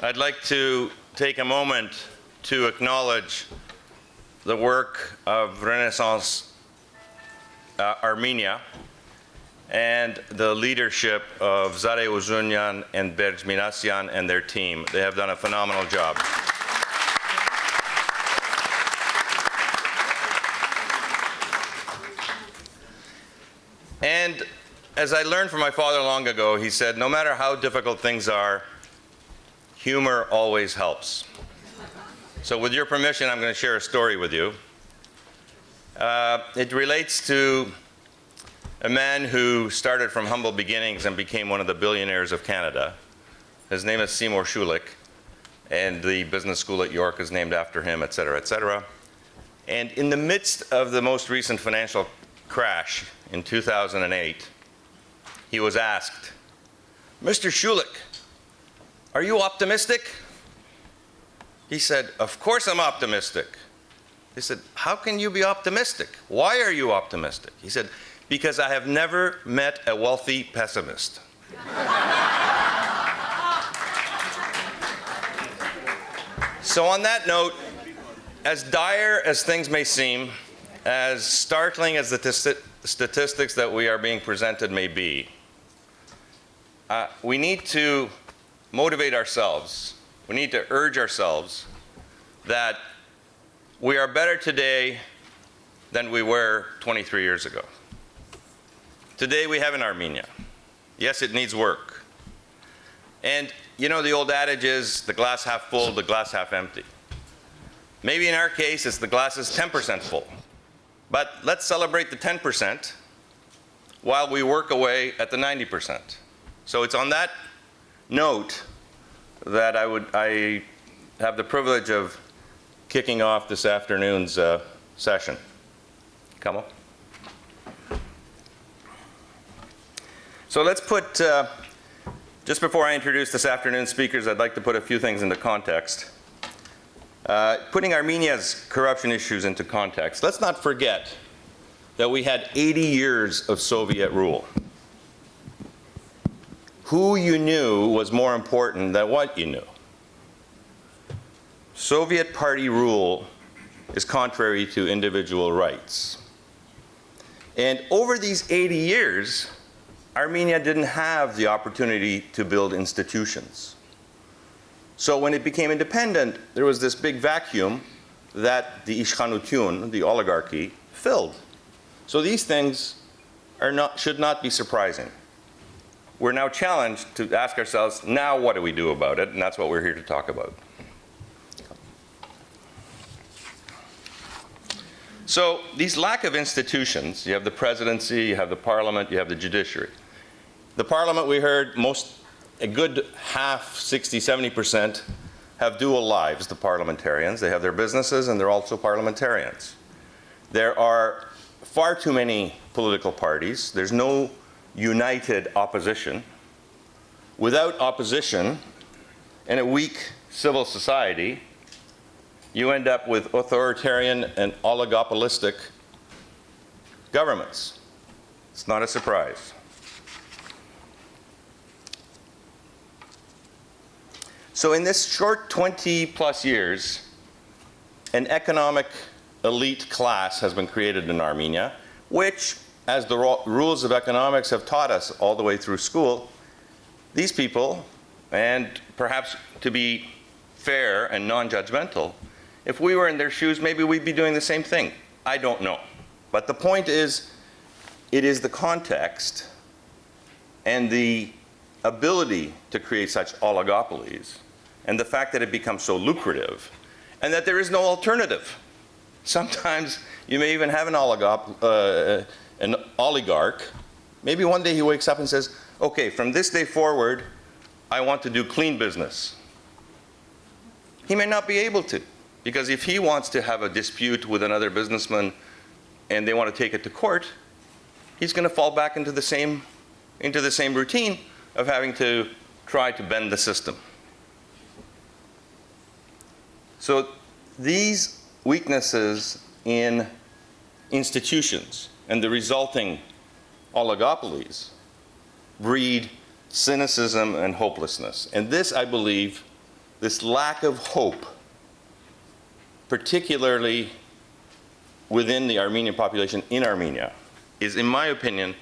I'd like to take a moment to acknowledge the work of Renaissance Armenia and the leadership of Zare Uzunyan and Berj Minasyan and their team. They have done a phenomenal job. And as I learned from my father long ago, he said, no matter how difficult things are, humor always helps. So with your permission, I'm going to share a story with you. It relates to a man who started from humble beginnings and became one of the billionaires of Canada. His name is Seymour Schulich, and the business school at York is named after him, et cetera, et cetera. And in the midst of the most recent financial crash in 2008, he was asked, Mr. Schulich, are you optimistic? He said, of course I'm optimistic. He said, how can you be optimistic? Why are you optimistic? He said, because I have never met a wealthy pessimist. So on that note, as dire as things may seem, as startling as the statistics that we are being presented may be, we need to motivate ourselves. We need to urge ourselves that we are better today than we were 23 years ago. Today we have in Armenia. Yes, it needs work. And you know, the old adage is the glass half full, the glass half empty. Maybe in our case, it's the glass is 10% full. But let's celebrate the 10% while we work away at the 90%. So it's on that note that I have the privilege of kicking off this afternoon's session. Come on. So let's put, just before I introduce this afternoon's speakers, I'd like to put a few things into context. Putting Armenia's corruption issues into context, let's not forget that we had 80 years of Soviet rule. Who you knew was more important than what you knew. Soviet party rule is contrary to individual rights. And over these 80 years, Armenia didn't have the opportunity to build institutions. So when it became independent, there was this big vacuum that the ishkhanutun, the oligarchy, filled. So these things should not be surprising. We're now challenged to ask ourselves, now what do we do about it? And that's what we're here to talk about. So these lack of institutions, you have the presidency, you have the parliament, you have the judiciary. The parliament, we heard, a good half, 60, 70%, have dual lives, the parliamentarians. They have their businesses and they're also parliamentarians. There are far too many political parties. There's no united opposition. Without opposition and a weak civil society, you end up with authoritarian and oligopolistic governments. It's not a surprise. So in this short 20 plus years, an economic elite class has been created in Armenia, which, as the rules of economics have taught us all the way through school, these people, and perhaps to be fair and non-judgmental, if we were in their shoes, maybe we'd be doing the same thing. I don't know. But the point is, it is the context and the ability to create such oligopolies and the fact that it becomes so lucrative and that there is no alternative. Sometimes you may even have an oligarch. Maybe one day he wakes up and says, okay, from this day forward, I want to do clean business. He may not be able to, because if he wants to have a dispute with another businessman and they want to take it to court, he's going to fall back into the same routine of having to try to bend the system. So these weaknesses in institutions and the resulting oligopolies breed cynicism and hopelessness. And this, I believe, this lack of hope, particularly within the Armenian population in Armenia, is, in my opinion,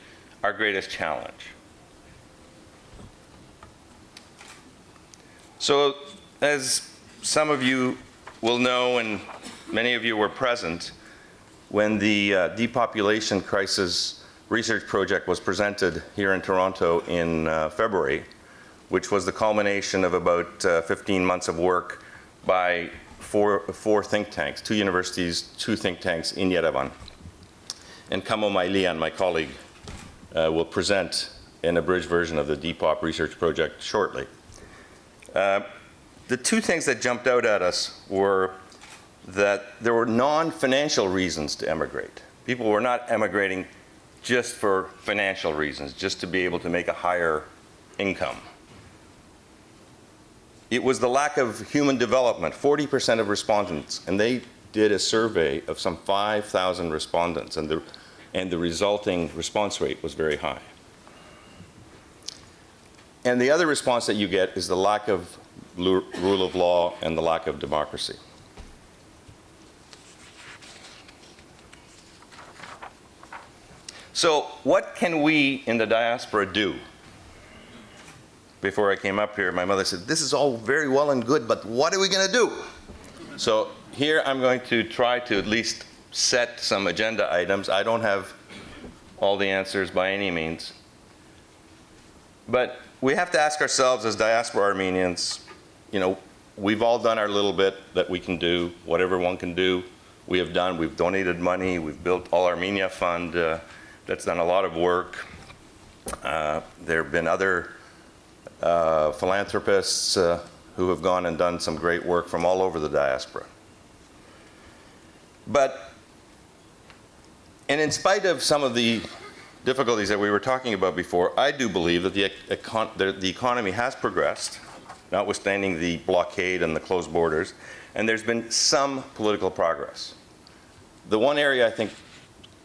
our greatest challenge. So, as some of you will know, and many of you were present, when the depopulation crisis research project was presented here in Toronto in February, which was the culmination of about 15 months of work by four think tanks, 2 universities, 2 think tanks in Yerevan. And Kamo Mailian, my colleague, will present an abridged version of the Depop research project shortly. The 2 things that jumped out at us were that there were non-financial reasons to emigrate. People were not emigrating just for financial reasons, just to be able to make a higher income. It was the lack of human development. 40% of respondents, and they did a survey of some 5,000 respondents, and the resulting response rate was very high. And the other response that you get is the lack of rule of law and the lack of democracy. So what can we in the diaspora do? Before I came up here, my mother said, this is all very well and good, but what are we going to do? So here I'm going to try to at least set some agenda items. I don't have all the answers by any means. But we have to ask ourselves as diaspora Armenians, we've all done our little bit that we can do, whatever one can do, we have done. We've donated money, we've built All Armenia Fund, that's done a lot of work. There have been other philanthropists who have gone and done some great work from all over the diaspora. And in spite of some of the difficulties that we were talking about before, I do believe that the economy has progressed, notwithstanding the blockade and the closed borders, and there's been some political progress. The one area I think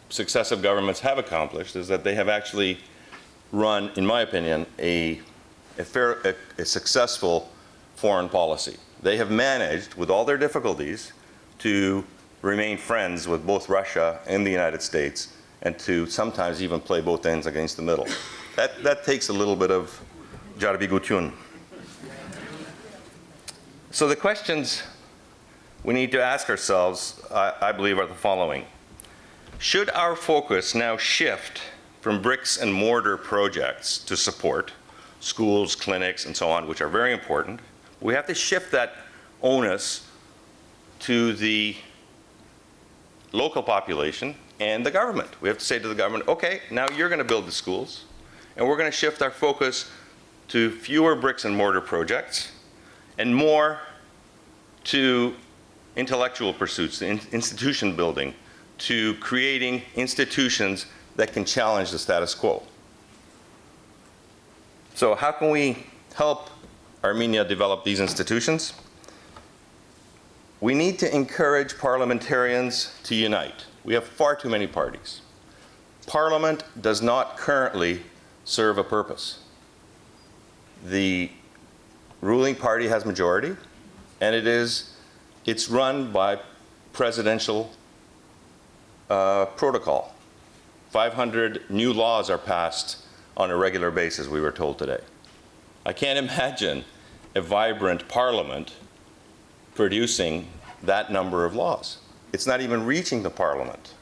successive governments have accomplished is that they have actually run, in my opinion, a successful foreign policy. They have managed, with all their difficulties, to remain friends with both Russia and the United States, and to sometimes even play both ends against the middle. That takes a little bit of jarabigutun. So the questions we need to ask ourselves, I believe, are the following. Should our focus now shift from bricks and mortar projects to support schools, clinics, and so on, which are very important? We have to shift that onus to the local population and the government. We have to say to the government, okay, now you're going to build the schools, and we're going to shift our focus to fewer bricks and mortar projects and more to intellectual pursuits, to institution building, to creating institutions that can challenge the status quo. So how can we help Armenia develop these institutions? We need to encourage parliamentarians to unite. We have far too many parties. Parliament does not currently serve a purpose. The ruling party has majority, and it's run by presidential protocol. 500 new laws are passed on a regular basis, we were told today. I can't imagine a vibrant parliament producing that number of laws. It's not even reaching the parliament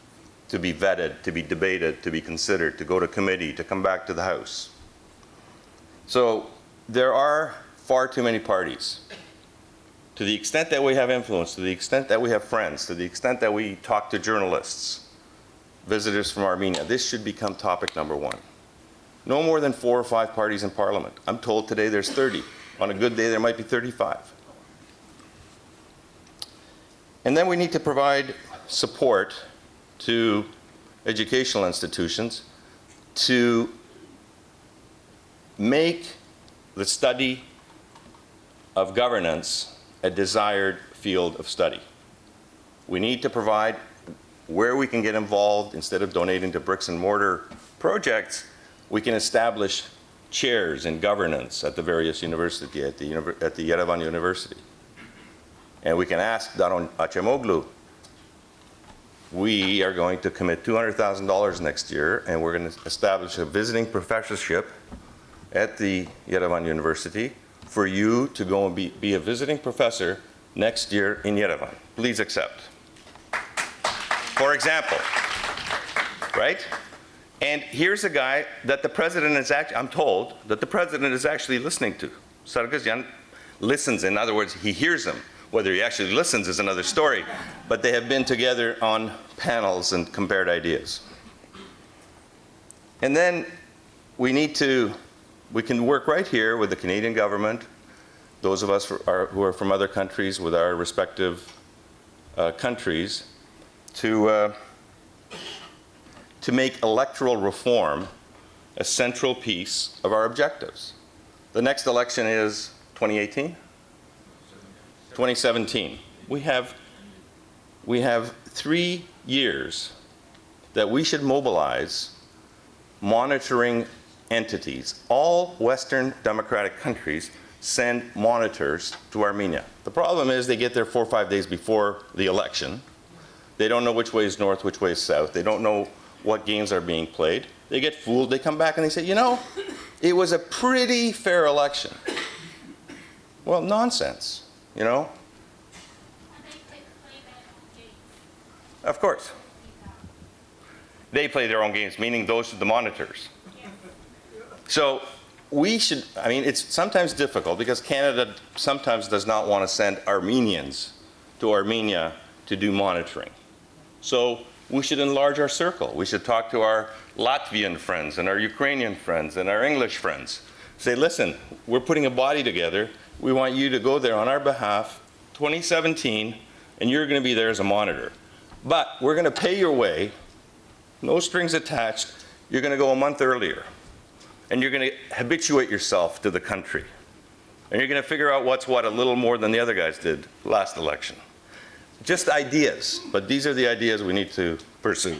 to be vetted, to be debated, to be considered, to go to committee, to come back to the House. So there are far too many parties. To the extent that we have influence, to the extent that we have friends, to the extent that we talk to journalists, visitors from Armenia, this should become topic number 1. No more than 4 or 5 parties in parliament. I'm told today there's 30. On a good day, there might be 35. And then we need to provide support to educational institutions to make the study of governance a desired field of study. We need to provide where we can get involved. Instead of donating to bricks and mortar projects, we can establish chairs in governance at the various universities, at the Yerevan University. And we can ask Daron Acemoglu, we are going to commit $200,000 next year, and we're going to establish a visiting professorship at the Yerevan University for you to go and be a visiting professor next year in Yerevan. Please accept. For example, right? And here's a guy that the president is actually, I'm told, that the president is actually listening to. Sargsyan listens, in other words, he hears him. Whether he actually listens is another story, but they have been together on panels and compared ideas. And then we can work right here with the Canadian government, those of us who are from other countries with our respective countries, to make electoral reform a central piece of our objectives. The next election is 2018? 2017. We have 3 years that we should mobilize monitoring entities. All Western democratic countries send monitors to Armenia. The problem is they get there 4 or 5 days before the election. They don't know which way is north, which way is south. They don't know what games are being played. They get fooled. They come back and they say, you know, it was a pretty fair election. Well, nonsense, you know? Of course. They play their own games, meaning those are the monitors. So we should, I mean, it's sometimes difficult because Canada sometimes does not want to send Armenians to Armenia to do monitoring. So we should enlarge our circle. We should talk to our Latvian friends and our Ukrainian friends and our English friends. Say, listen, we're putting a body together. We want you to go there on our behalf, 2017, and you're going to be there as a monitor. But we're going to pay your way, no strings attached. You're going to go a month earlier. And you're going to habituate yourself to the country. And you're going to figure out what's what a little more than the other guys did last election. Just ideas, but these are the ideas we need to pursue.